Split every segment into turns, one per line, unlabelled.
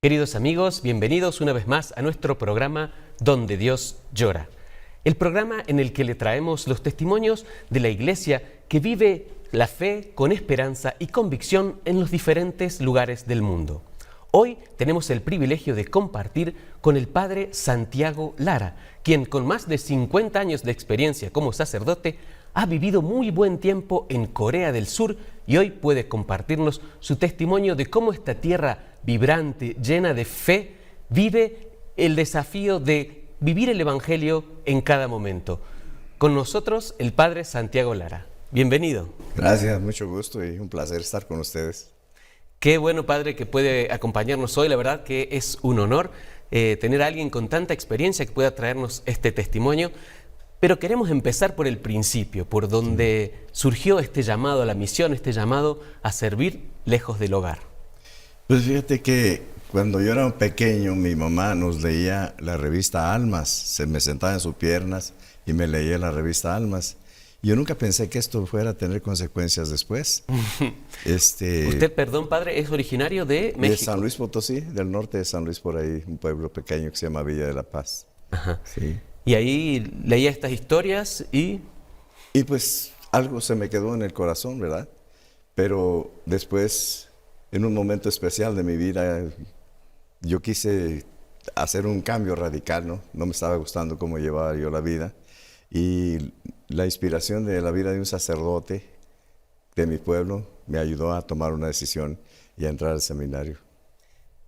Queridos amigos, bienvenidos una vez más a nuestro programa Donde Dios llora. El programa en el que le traemos los testimonios de la iglesia que vive la fe con esperanza y convicción en los diferentes lugares del mundo. Hoy tenemos el privilegio de compartir con el padre Santiago Lara, quien con más de 50 años de experiencia como sacerdote ha vivido muy buen tiempo en Corea del Sur y hoy puede compartirnos su testimonio de cómo esta tierra vibrante, llena de fe, vive el desafío de vivir el Evangelio en cada momento. Con nosotros el padre Santiago Lara. Bienvenido.
Gracias, mucho gusto y un placer estar con ustedes.
Qué bueno, padre, que puede acompañarnos hoy. La verdad que es un honor tener a alguien con tanta experiencia que pueda traernos este testimonio. Pero queremos empezar por el principio, por donde surgió este llamado a la misión, este llamado a servir lejos del hogar.
Pues fíjate que cuando yo era pequeño, mi mamá nos leía la revista Almas. Se me sentaba en sus piernas y me leía la revista Almas. Yo nunca pensé que esto fuera a tener consecuencias después.
Usted, perdón, padre, es originario de México.
De San Luis Potosí, del norte de San Luis, por ahí, un pueblo pequeño que se llama Villa de la Paz.
Ajá.
Sí.
Y ahí leía estas historias y...
Y pues algo se me quedó en el corazón, ¿verdad? Pero después, en un momento especial de mi vida, yo quise hacer un cambio radical, ¿no? No me estaba gustando cómo llevaba yo la vida. Y la inspiración de la vida de un sacerdote de mi pueblo me ayudó a tomar una decisión y a entrar al seminario.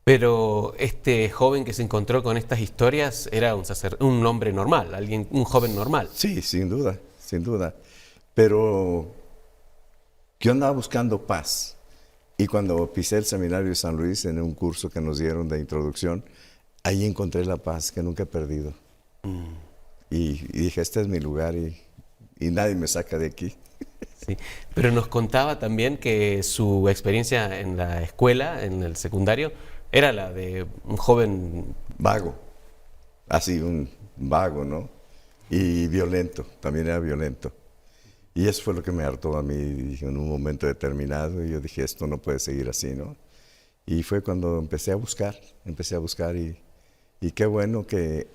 Pero este joven que se encontró con estas historias era un hombre normal, un joven normal.
Sí, sin duda, sin duda. Pero yo andaba buscando paz. Y cuando pisé el seminario de San Luis en un curso que nos dieron de introducción, ahí encontré la paz que nunca he perdido. Y dije, este es mi lugar y nadie me saca de aquí.
Sí, pero nos contaba también que su experiencia en la escuela, en el secundario, era la de un joven...
Vago, así un vago, ¿no? Y violento, también era violento. Y eso fue lo que me hartó a mí en un momento determinado. Y yo dije, esto no puede seguir así, ¿no? Y fue cuando empecé a buscar y qué bueno que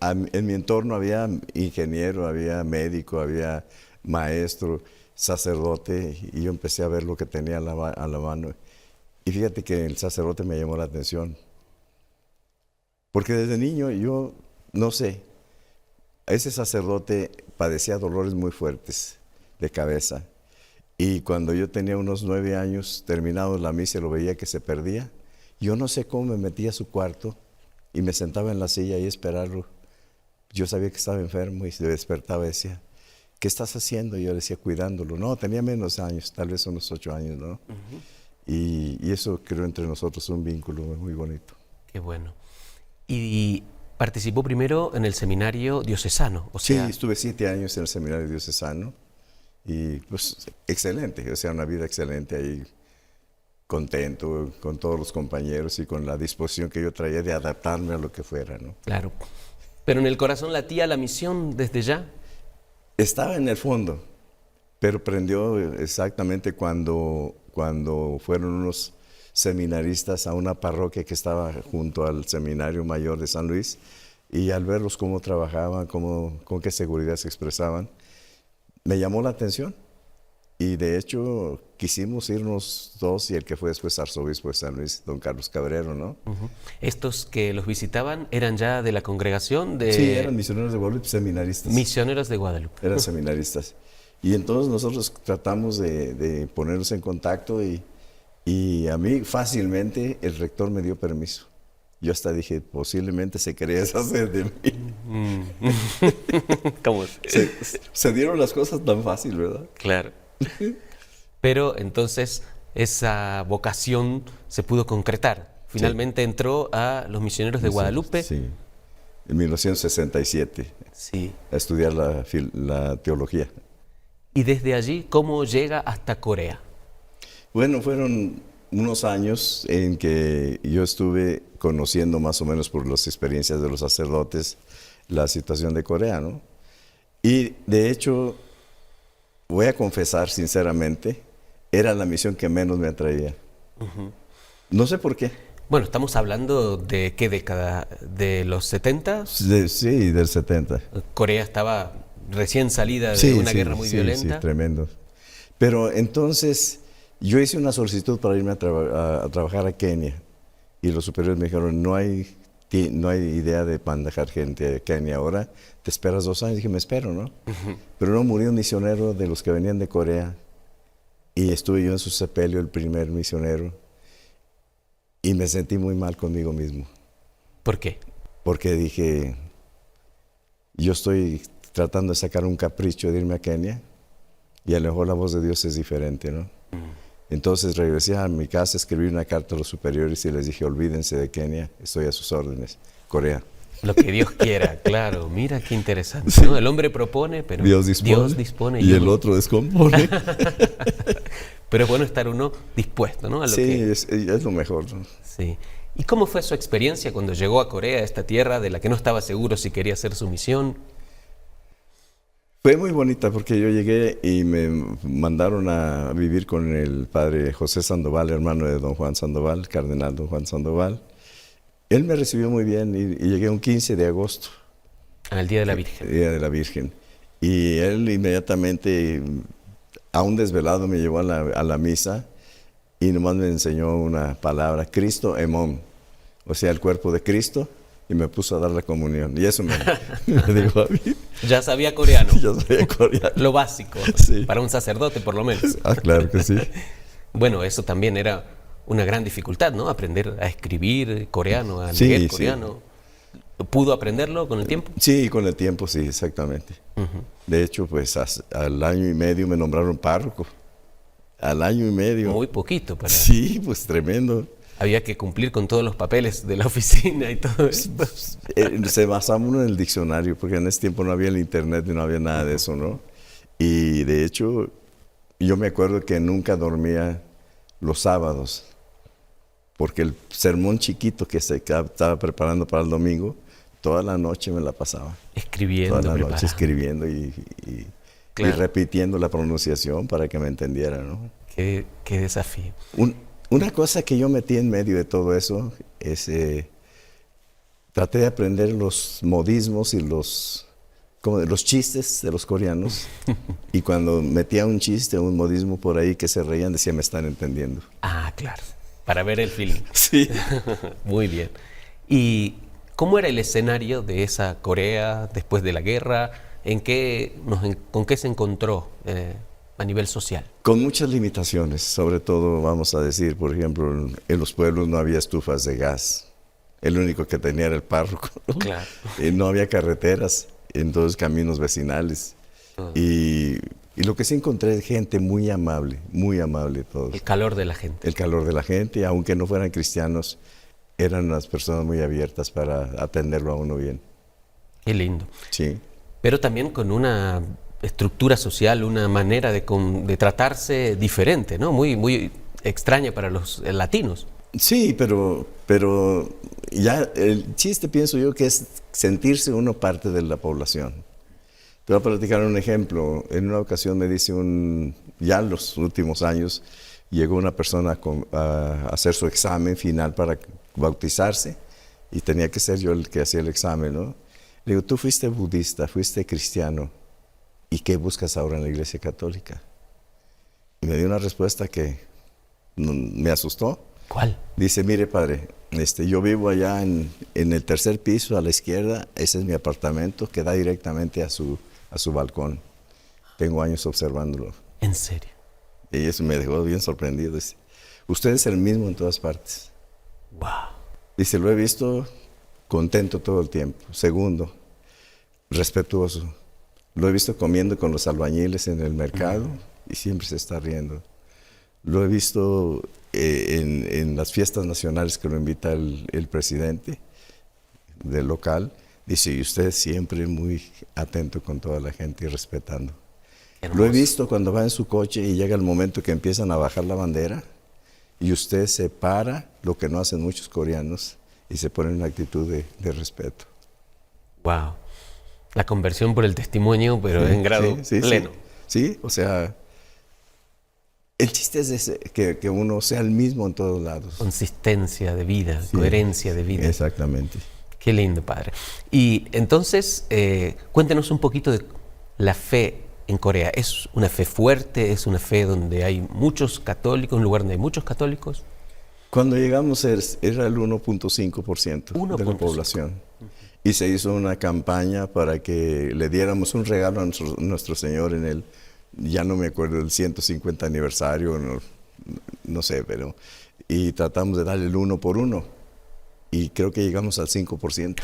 en mi entorno había ingeniero, había médico, había maestro, sacerdote, y yo empecé a ver lo que tenía a la mano. Y fíjate que el sacerdote me llamó la atención, porque desde niño yo, no sé, ese sacerdote padecía dolores muy fuertes de cabeza, y cuando yo tenía unos 9 años, terminado la misa, lo veía que se perdía. Yo no sé cómo me metía a su cuarto y me sentaba en la silla y esperarlo. Yo sabía que estaba enfermo y se despertaba y decía, ¿qué estás haciendo? Y yo decía, cuidándolo. No, tenía menos años, tal vez unos 8 años, ¿no? Uh-huh. Y eso creó entre nosotros un vínculo muy bonito.
Qué bueno. Y participó primero en el seminario diocesano, o sea...
Sí, estuve 7 años en el seminario diocesano y pues excelente, o sea, una vida excelente ahí, contento con todos los compañeros y con la disposición que yo traía de adaptarme a lo que fuera, ¿no?
Claro. Pero en el corazón latía la misión desde ya.
Estaba en el fondo, pero prendió exactamente cuando fueron unos seminaristas a una parroquia que estaba junto al Seminario Mayor de San Luis, y al verlos cómo trabajaban, con qué seguridad se expresaban, me llamó la atención. Y de hecho quisimos irnos dos, y el que fue después arzobispo de San Luis, don Carlos Cabrero, ¿no?
Uh-huh. ¿Estos que los visitaban eran ya de la congregación de...?
Sí, eran misioneros de Guadalupe, seminaristas.
Misioneros de Guadalupe.
Eran seminaristas. Y entonces nosotros tratamos de ponernos en contacto y a mí fácilmente el rector me dio permiso. Yo hasta dije, posiblemente se quería deshacer de mí.
¿Cómo?
Se dieron las cosas tan fácil, ¿verdad?
Claro. Pero entonces esa vocación se pudo concretar. Finalmente sí. Entró a los misioneros de Guadalupe.
Sí, en 1967.
Sí.
A estudiar la teología.
Y desde allí, ¿cómo llega hasta Corea?
Bueno, fueron unos años en que yo estuve conociendo más o menos por las experiencias de los sacerdotes la situación de Corea, ¿no? Y de hecho, voy a confesar sinceramente, era la misión que menos me atraía. Uh-huh. No sé por qué.
Bueno, estamos hablando de qué década, de los 70.
Sí, del 70.
Corea estaba recién salida de una guerra muy violenta.
Sí, tremendo. Pero entonces yo hice una solicitud para irme a trabajar a Kenia y los superiores me dijeron, no hay idea de mandar gente a Kenia ahora, te esperas 2 años. Dije, me espero, ¿no? Pero no, murió un misionero de los que venían de Corea y estuve yo en su sepelio, el primer misionero, y me sentí muy mal conmigo mismo.
¿Por qué?
Porque dije, yo estoy tratando de sacar un capricho de irme a Kenia y a lo mejor la voz de Dios es diferente, ¿no? Entonces regresé a mi casa, escribí una carta a los superiores y les dije, olvídense de Kenia, estoy a sus órdenes, Corea.
Lo que Dios quiera, claro. Mira qué interesante, ¿no? El hombre propone, pero Dios dispone
y el otro descompone.
Pero es bueno estar uno dispuesto, ¿no? A lo
sí,
que...
es lo mejor, ¿no?
Sí. ¿Y cómo fue su experiencia cuando llegó a Corea, a esta tierra de la que no estaba seguro si quería hacer su misión?
Fue muy bonita porque yo llegué y me mandaron a vivir con el padre José Sandoval, hermano de don Juan Sandoval, cardenal don Juan Sandoval. Él me recibió muy bien y llegué un 15 de agosto.
Al Día de la Virgen.
Día de la Virgen. Y él inmediatamente, aún desvelado, me llevó a la misa y nomás me enseñó una palabra, Cristo Emón, o sea, el cuerpo de Cristo, y me puso a dar la comunión. Y eso me dijo a mí.
Ya sabía coreano.
Ya sabía coreano.
Lo básico,
sí.
Para un sacerdote por lo menos.
Ah, claro que sí.
Bueno, eso también era una gran dificultad, ¿no? Aprender a escribir coreano, a
Sí,
leer coreano. ¿Pudo aprenderlo con el tiempo?
Sí, con el tiempo, sí, exactamente. De hecho, pues al año y medio me nombraron párroco. Al año y medio.
Muy poquito para...
Sí, pues tremendo.
Había que cumplir con todos los papeles de la oficina y todo eso.
Se basaba uno en el diccionario, porque en ese tiempo no había el internet y no había nada de eso, ¿no? Y de hecho, yo me acuerdo que nunca dormía los sábados, porque el sermón chiquito que se estaba preparando para el domingo, toda la noche me la pasaba.
Escribiendo,
toda la noche escribiendo y repitiendo la pronunciación para que me entendiera, ¿no?
Qué desafío.
Una cosa que yo metí en medio de todo eso es, traté de aprender los modismos y los chistes de los coreanos. Y cuando metía un chiste o un modismo por ahí que se reían, decía, me están entendiendo.
Ah, claro, para ver el feeling.
Sí.
Muy bien. ¿Y cómo era el escenario de esa Corea después de la guerra? ¿Con qué se encontró a nivel social?
Con muchas limitaciones, sobre todo, vamos a decir, por ejemplo, en los pueblos no había estufas de gas. El único que tenía era el párroco, ¿no?
Claro.
No había carreteras, entonces caminos vecinales. Y lo que sí encontré es gente muy amable todos.
El calor de la gente.
El calor de la gente, aunque no fueran cristianos, eran unas personas muy abiertas para atenderlo a uno bien.
Qué lindo.
Sí.
Pero también con una estructura social, una manera de tratarse diferente, ¿no? Muy extraña para los latinos.
Sí, pero ya el chiste, pienso yo, que es sentirse uno parte de la población. Te voy a platicar un ejemplo. En una ocasión me dice ya en los últimos años, llegó una persona a hacer su examen final para bautizarse y tenía que ser yo el que hacía el examen, ¿no? Le digo, tú fuiste budista, fuiste cristiano, ¿y qué buscas ahora en la Iglesia Católica? Y me dio una respuesta que me asustó.
¿Cuál?
Dice, mire padre, yo vivo allá en el tercer piso a la izquierda, ese es mi apartamento que da directamente a su balcón. Tengo años observándolo.
¿En serio?
Y eso me dejó bien sorprendido. Dice, usted es el mismo en todas partes.
Wow.
Dice, lo he visto contento todo el tiempo. Segundo, respetuoso. Lo he visto comiendo con los albañiles en el mercado y siempre se está riendo. Lo he visto en las fiestas nacionales que lo invita el presidente del local. Dice, y usted siempre muy atento con toda la gente y respetando. Hermoso. Lo he visto cuando va en su coche y llega el momento que empiezan a bajar la bandera y usted se para, lo que no hacen muchos coreanos, y se pone en una actitud de respeto.
Wow. La conversión por el testimonio, pero en grado pleno.
Sí, o sea, El chiste es que uno sea el mismo en todos lados.
Consistencia de vida,
Sí,
coherencia de vida.
exactamente.
Qué lindo, padre. Y entonces, cuéntenos un poquito de la fe en Corea. ¿Es una fe fuerte? ¿Es una fe donde hay muchos católicos, un lugar donde hay muchos católicos?
Cuando llegamos era el 1.5% de la
1.5.
población. Y se hizo una campaña para que le diéramos un regalo a nuestro Señor en el, ya no me acuerdo, el 150 aniversario, no sé, pero... Y tratamos de darle el 1 por 1. Y creo que llegamos al 5%.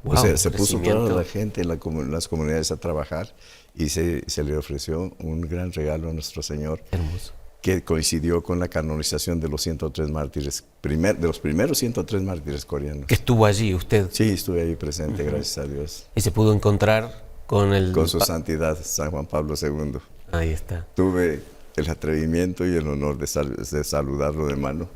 Wow,
o sea, se puso
crecimiento.
toda la gente en las comunidades a trabajar y se le ofreció un gran regalo a nuestro Señor,
Hermoso.
que coincidió con la canonización de los 103 mártires, de los primeros 103 mártires coreanos.
Que estuvo allí usted
Sí, estuve ahí presente, gracias a Dios,
y se pudo encontrar con el...
con su santidad San Juan Pablo II.
Ahí está.
Tuve el atrevimiento y el honor de saludarlo de mano.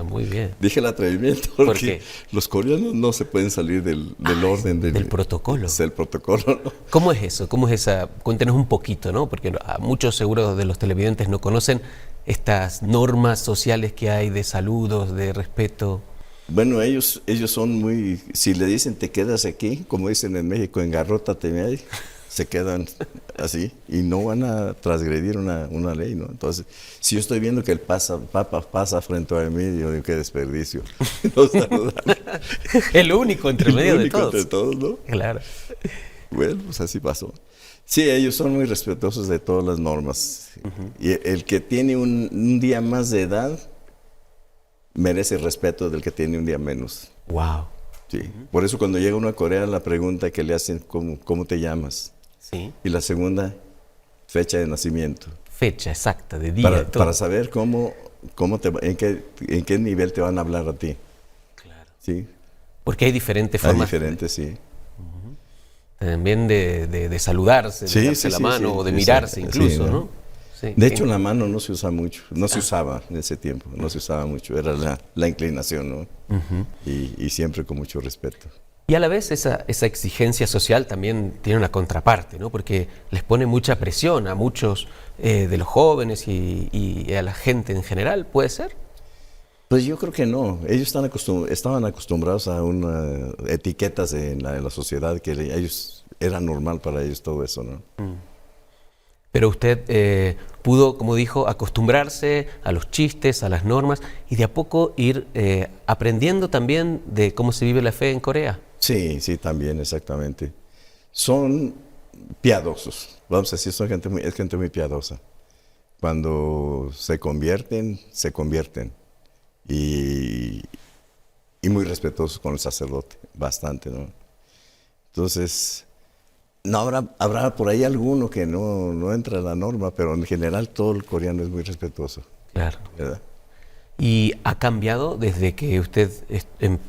Muy bien.
Dije el atrevimiento
¿Por
porque
qué?
los coreanos no se pueden salir del orden
del protocolo.
Es el protocolo, ¿no?
¿Cómo es eso? ¿Cómo es esa? Cuéntenos un poquito, ¿no? Porque a muchos seguro de los televidentes no conocen estas normas sociales que hay de saludos, de respeto.
Bueno, ellos son muy... Si le dicen te quedas aquí, como dicen en México, engarrótate ahí, se quedan así y no van a transgredir una ley, ¿no? Entonces, si yo estoy viendo que el Papa pasa frente a mí, yo digo, qué desperdicio. No saludar.
El único entre medio
El
de
único
todos.
entre todos, ¿no?
Claro.
Bueno, pues así pasó. Sí, ellos son muy respetuosos de todas las normas. Y el que tiene un día más de edad merece el respeto del que tiene un día menos.
Wow.
Sí. Por eso cuando llega uno a Corea, la pregunta que le hacen, ¿cómo te llamas?
Sí.
Y la segunda, fecha de nacimiento.
Fecha exacta, de día, todo.
Para saber en qué nivel te van a hablar a ti.
Claro.
¿Sí?
Porque hay diferentes
Hay
formas
diferentes, sí.
también de saludarse,
Sí,
de darse
sí,
la
sí,
mano
sí,
o de
sí,
mirarse
sí,
incluso,
¿no?
¿no? Sí.
De hecho, la mano no se usa mucho, no se usaba en ese tiempo, no se usaba mucho, era la inclinación, ¿no? Y siempre con mucho respeto.
Y a la vez esa exigencia social también tiene una contraparte, ¿no? Porque les pone mucha presión a muchos de los jóvenes y a la gente en general, ¿puede ser?
Pues yo creo que no, ellos estaban acostumbrados a unas etiquetas en la sociedad que ellos era normal para ellos todo eso, ¿no?
Pero usted pudo, como dijo, acostumbrarse a los chistes, a las normas y de a poco ir aprendiendo también de cómo se vive la fe en Corea.
Sí, sí, también, exactamente. Son piadosos, vamos a decir, es gente muy piadosa. Cuando se convierten. Y muy respetuosos con el sacerdote, bastante, ¿no? Entonces, no habrá por ahí alguno que no entra a la norma, pero en general todo el coreano es muy respetuoso,
Claro.
¿verdad?
Y ha cambiado desde que usted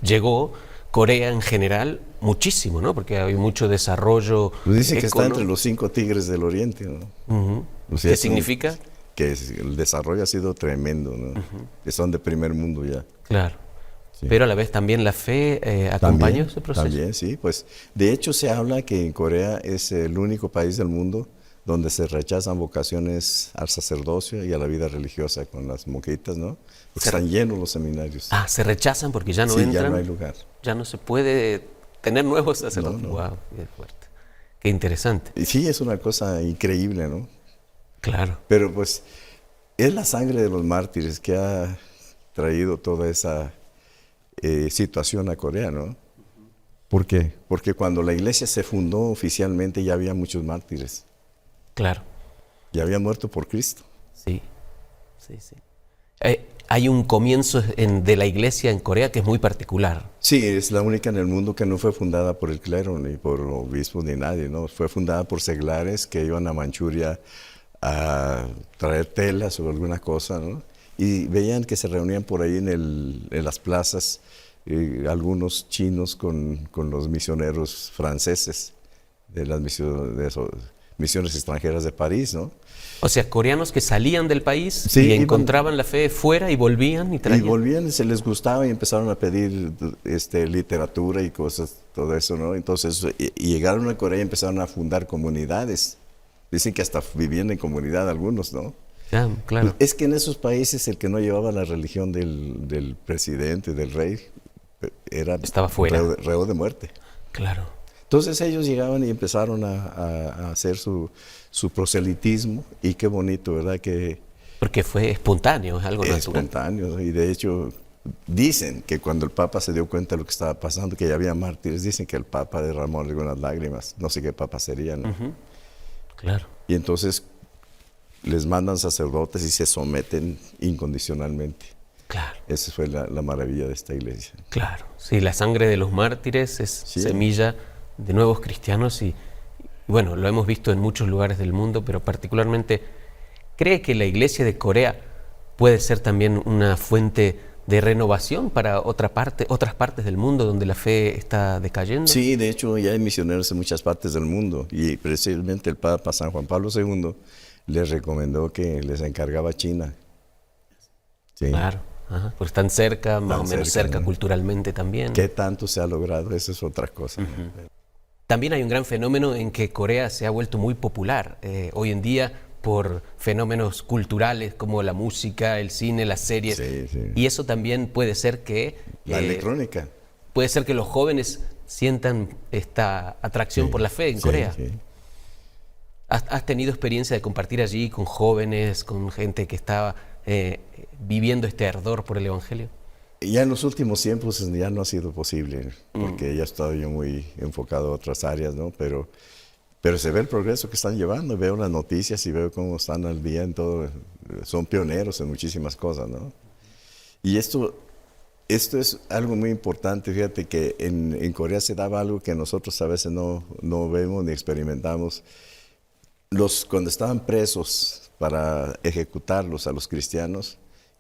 llegó, Corea en general, muchísimo, ¿no? Porque hay mucho desarrollo.
Pues dice que está
económico.
entre los 5 tigres del Oriente, ¿no?
Ujú.
O sea,
¿Qué significa?
Que el desarrollo ha sido tremendo, ¿no? Que son de primer mundo ya.
Claro.
Sí.
Pero a la vez también la fe acompañó ese proceso.
También, sí. Pues, de hecho, se habla que en Corea es el único país del mundo donde se rechazan vocaciones al sacerdocio y a la vida religiosa con las monjitas, ¿no? Porque están llenos los seminarios.
Ah, se rechazan porque ya no
sí,
entran.
ya no hay lugar.
Ya no se puede tener nuevos sacerdotes.
No.
Wow, qué fuerte. Qué interesante.
Y sí, es una cosa increíble, ¿no?
Claro.
Pero pues es la sangre de los mártires que ha traído toda esa situación a Corea, ¿no? ¿Por qué? Porque cuando la iglesia se fundó oficialmente ya había muchos mártires.
Claro.
Ya habían muerto por Cristo.
Sí. Hay un comienzo de la iglesia en Corea que es muy particular.
Sí, es la única en el mundo que no fue fundada por el clero, ni por obispos, ni nadie, ¿no? Fue fundada por seglares que iban a Manchuria a traer telas o alguna cosa, ¿no? Y veían que se reunían por ahí en las plazas algunos chinos con los misioneros franceses de las misiones extranjeras de París, ¿no?
O sea, coreanos que salían del país
Sí,
y encontraban la fe fuera y volvían y traían.
Y volvían, se les gustaba y empezaron a pedir literatura y cosas, todo eso, ¿no? Entonces, y llegaron a Corea y empezaron a fundar comunidades. Dicen que hasta vivían en comunidad algunos, ¿no?
Ya, claro.
Es que en esos países el que no llevaba la religión del presidente, del rey, era
Estaba fuera.
reo de muerte.
Claro.
Entonces ellos llegaban y empezaron a hacer su proselitismo, y qué bonito, ¿verdad? Que
Porque fue espontáneo, es algo natural.
espontáneo, ¿no? Y de hecho dicen que cuando el Papa se dio cuenta de lo que estaba pasando, que ya había mártires, dicen que el Papa derramó algunas lágrimas, no sé qué Papa sería, ¿no?
Claro.
Y entonces les mandan sacerdotes y se someten incondicionalmente.
Claro.
Esa fue la maravilla de esta iglesia.
Claro. Sí, la sangre de los mártires es
Sí.
semilla de nuevos cristianos y bueno, lo hemos visto en muchos lugares del mundo, pero particularmente, ¿cree que la iglesia de Corea puede ser también una fuente de renovación para otras partes del mundo donde la fe está decayendo?
Sí, de hecho ya hay misioneros en muchas partes del mundo, y precisamente el Papa San Juan Pablo II les recomendó que les encargaba China. Sí.
Claro, ajá, porque están cerca, más o menos cerca
¿no?
culturalmente también.
¿Qué tanto se ha logrado? Esa es otra cosa. ¿no?
También hay un gran fenómeno en que Corea se ha vuelto muy popular hoy en día por fenómenos culturales como la música, el cine, las series.
Sí, sí.
Y eso también puede ser que
La electrónica.
puede ser que los jóvenes sientan esta atracción
Sí,
por la fe en
sí,
Corea.
sí.
¿Has tenido experiencia de compartir allí con jóvenes, con gente que estaba viviendo este ardor por el Evangelio?
Ya en los últimos tiempos ya no ha sido posible, porque ya he estado yo muy enfocado a otras áreas, ¿no? Pero se ve el progreso que están llevando, veo las noticias y veo cómo están al día en todo, son pioneros en muchísimas cosas, ¿no? Y esto es algo muy importante, fíjate que en Corea se daba algo que nosotros a veces no vemos ni experimentamos. Cuando estaban presos para ejecutarlos a los cristianos,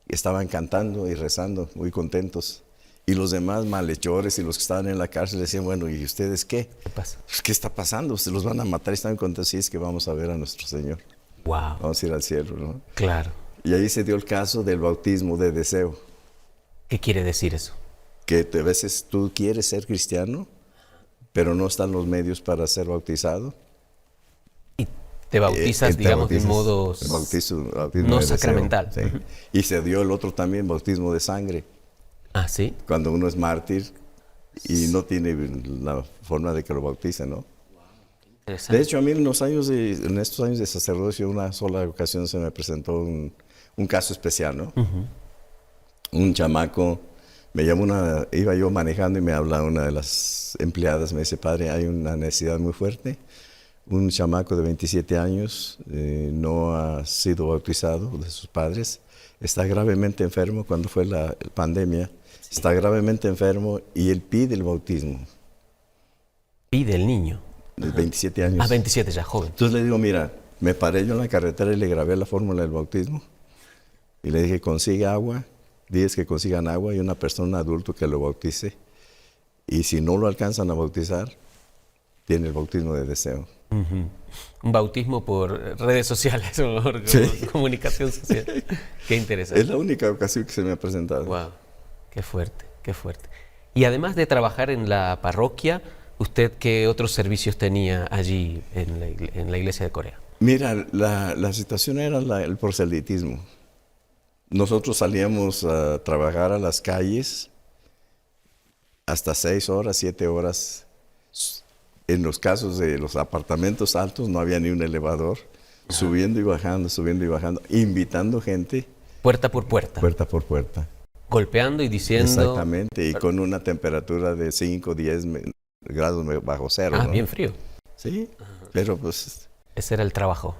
estaban cantando y rezando, muy contentos. Y los demás malhechores y los que estaban en la cárcel decían, bueno, ¿y ustedes qué?
¿Qué pasa?
Pues, ¿qué está pasando? Se los van a matar y están contentos. Sí, es que vamos a ver a nuestro Señor.
Wow.
Vamos a ir al cielo, ¿no?
Claro.
Y ahí se dio el caso del bautismo de deseo.
¿Qué quiere decir eso?
Que a veces tú quieres ser cristiano, pero no están los medios para ser bautizado.
Y te bautizas,
Te
digamos, de
bautizas,
modo
el bautismo
no
de deseo,
sacramental.
sí. Y se dio el otro también, bautismo de sangre.
Ah, ¿sí?
Cuando uno es mártir y no tiene la forma de que lo bauticen, ¿no?
Interesante.
De hecho, a mí en estos años de sacerdocio, una sola ocasión se me presentó un caso especial, ¿no? Un chamaco, iba yo manejando y me habla una de las empleadas, me dice, padre, hay una necesidad muy fuerte. Un chamaco de 27 años no ha sido bautizado de sus padres, está gravemente enfermo cuando fue la pandemia, está gravemente enfermo y él pide el bautismo.
Pide el niño.
De 27 años.
Ah, 27 ya, joven.
Entonces le digo, mira, me paré yo en la carretera y le grabé la fórmula del bautismo y le dije, consigue agua, diles que consigan agua y una persona, un adulto que lo bautice, y si no lo alcanzan a bautizar, tiene el bautismo de deseo.
Un bautismo por redes sociales o por comunicación social. Qué interesante.
Es la única ocasión que se me ha presentado.
Wow, qué fuerte, qué fuerte. Y además de trabajar en la parroquia, ¿usted qué otros servicios tenía allí en la iglesia de Corea?
Mira, la situación era el proselitismo. Nosotros salíamos a trabajar a las calles hasta 6 horas, 7 horas. En los casos de los apartamentos altos no había ni un elevador, subiendo y bajando, invitando gente.
Puerta por puerta.
Puerta por puerta.
Golpeando y diciendo...
Exactamente, y con una temperatura de 5, 10 grados bajo cero.
Ah,
¿no?
bien frío.
Sí, pero pues...
Ese era el trabajo.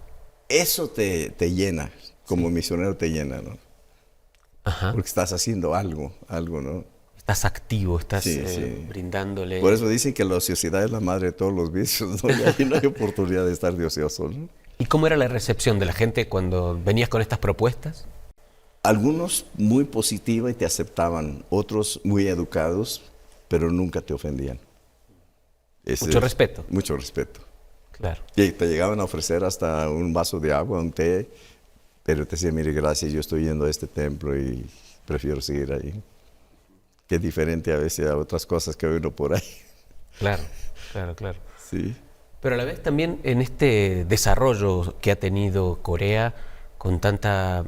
Eso te llena, como misionero te llena, ¿no?
Ajá.
Porque estás haciendo algo, ¿no?
Estás activo, estás
Sí.
brindándole...
Por eso dicen que la ociosidad es la madre de todos los vicios, ¿no? Y ahí no hay oportunidad de estar de ocioso, ¿no?
¿Y cómo era la recepción de la gente cuando venías con estas propuestas?
Algunos muy positiva y te aceptaban, otros muy educados, pero nunca te ofendían.
Mucho respeto.
Mucho respeto.
Claro.
Y te llegaban a ofrecer hasta un vaso de agua, un té, pero te decían, mire, gracias, yo estoy yendo a este templo y prefiero seguir ahí. Que es diferente a veces a otras cosas que ve uno por ahí.
Claro, claro, claro.
Sí.
Pero a la vez también en este desarrollo que ha tenido Corea, con tanta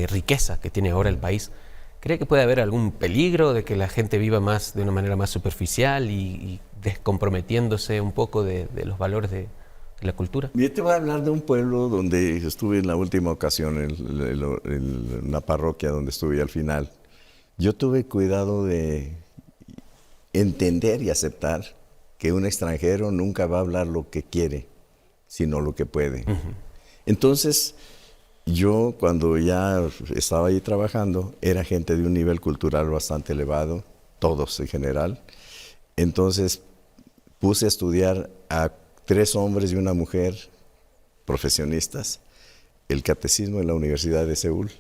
riqueza que tiene ahora el país, ¿cree que puede haber algún peligro de que la gente viva más de una manera más superficial y descomprometiéndose un poco de los valores de la cultura?
Yo te voy a hablar de un pueblo donde estuve en la última ocasión, en una parroquia donde estuve al final. Yo tuve cuidado de entender y aceptar que un extranjero nunca va a hablar lo que quiere, sino lo que puede. Entonces, yo cuando ya estaba ahí trabajando, era gente de un nivel cultural bastante elevado, todos en general. Entonces, puse a estudiar a 3 hombres y una mujer profesionistas el catecismo en la Universidad de Seúl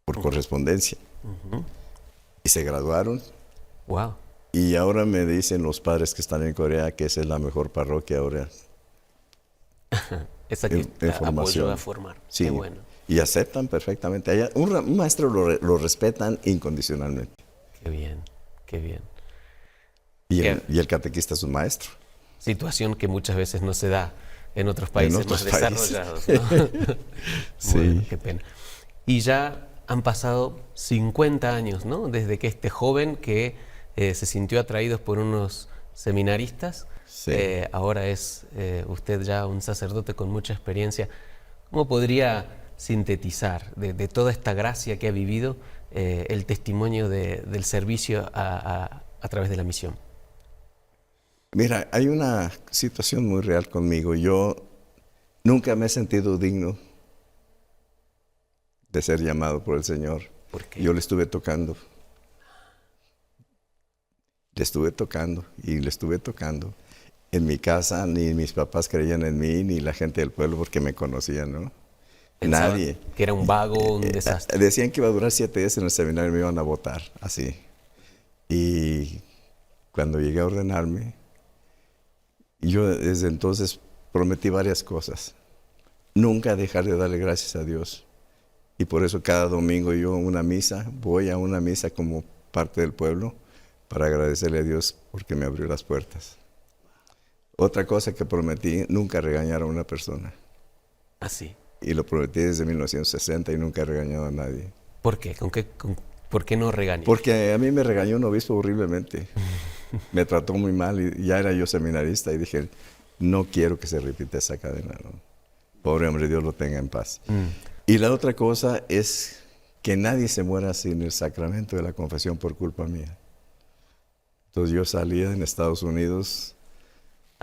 por correspondencia. Y se graduaron.
Wow.
Y ahora me dicen los padres que están en Corea que esa es la mejor parroquia ahora.
Esa que
en
apoyó
formación.
a formar.
Sí.
Qué bueno.
Y aceptan perfectamente. Allá, un maestro lo respetan incondicionalmente.
Qué bien, qué bien.
Y el catequista es un maestro.
Situación que muchas veces no se da en otros países
otros
más
países.
desarrollados, ¿no?
Sí.
Bueno, qué pena. Y ya han pasado 50 años, ¿no? Desde que este joven que se sintió atraído por unos seminaristas,
Sí.
ahora es usted ya un sacerdote con mucha experiencia. ¿Cómo podría sintetizar de toda esta gracia que ha vivido el testimonio del servicio a través de la misión?
Mira, hay una situación muy real conmigo. Yo nunca me he sentido digno de ser llamado por el Señor.
¿Por qué?
Yo le estuve tocando. Le estuve tocando y le estuve tocando. En mi casa ni mis papás creían en mí, ni la gente del pueblo porque me conocían, ¿no?
Pensaban
Nadie.
que era un vago, un desastre.
Decían que iba a durar 7 días en el seminario y me iban a votar, así. Y cuando llegué a ordenarme, yo desde entonces prometí varias cosas. Nunca dejar de darle gracias a Dios. Y por eso cada domingo yo voy a una misa como parte del pueblo para agradecerle a Dios porque me abrió las puertas. Otra cosa que prometí, nunca regañar a una persona.
Así.
Y lo prometí desde 1960 y nunca he regañado a nadie.
¿Por qué? ¿Por qué no regañar?
Porque a mí me regañó un obispo horriblemente. Me trató muy mal y ya era yo seminarista y dije, no quiero que se repita esa cadena, ¿no? Pobre hombre, Dios lo tenga en paz. Y la otra cosa es que nadie se muera sin el sacramento de la confesión por culpa mía. Entonces yo salía en Estados Unidos,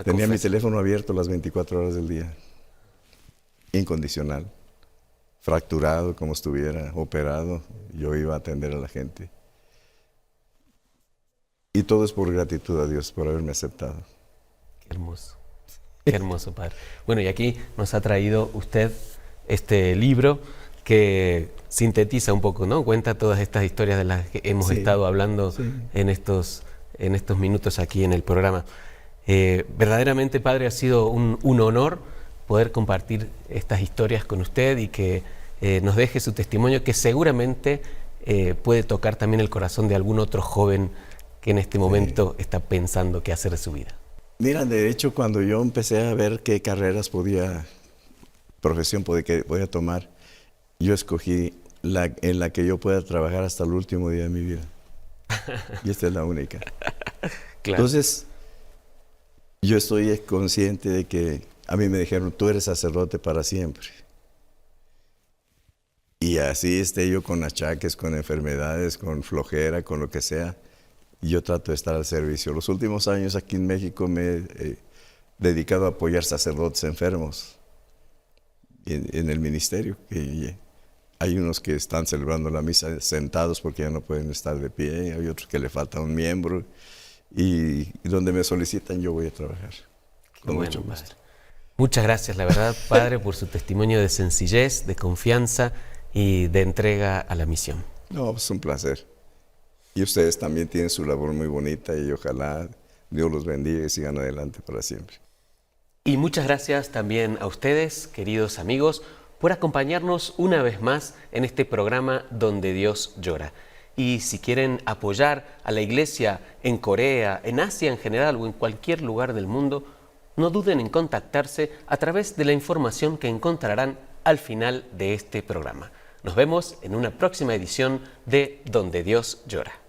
tenía mi teléfono abierto las 24 horas del día, incondicional, fracturado como estuviera, operado, yo iba a atender a la gente. Y todo es por gratitud a Dios por haberme aceptado.
Qué hermoso, Padre. Bueno, y aquí nos ha traído usted este libro que sintetiza un poco, ¿no? Cuenta todas estas historias de las que hemos estado hablando en estos minutos aquí en el programa. Verdaderamente, Padre, ha sido un honor poder compartir estas historias con usted y que nos deje su testimonio, que seguramente puede tocar también el corazón de algún otro joven que en este momento está pensando qué hacer de su vida.
Mira, de hecho, cuando yo empecé a ver qué carreras profesión podía tomar, yo escogí en la que yo pueda trabajar hasta el último día de mi vida. Y esta es la única.
Claro.
Entonces, yo estoy consciente de que a mí me dijeron, tú eres sacerdote para siempre. Y así esté yo con achaques, con enfermedades, con flojera, con lo que sea, yo trato de estar al servicio. Los últimos años aquí en México me he dedicado a apoyar sacerdotes enfermos en el ministerio. Que hay unos que están celebrando la misa sentados porque ya no pueden estar de pie, hay otros que le falta un miembro, y donde me solicitan yo voy a trabajar. Con mucho gusto.
Padre. Muchas gracias, la verdad, Padre, por su testimonio de sencillez, de confianza y de entrega a la misión.
No, es un placer. Y ustedes también tienen su labor muy bonita y ojalá Dios los bendiga y sigan adelante para siempre.
Y muchas gracias también a ustedes, queridos amigos, por acompañarnos una vez más en este programa Donde Dios Llora. Y si quieren apoyar a la Iglesia en Corea, en Asia en general o en cualquier lugar del mundo, no duden en contactarse a través de la información que encontrarán al final de este programa. Nos vemos en una próxima edición de Donde Dios Llora.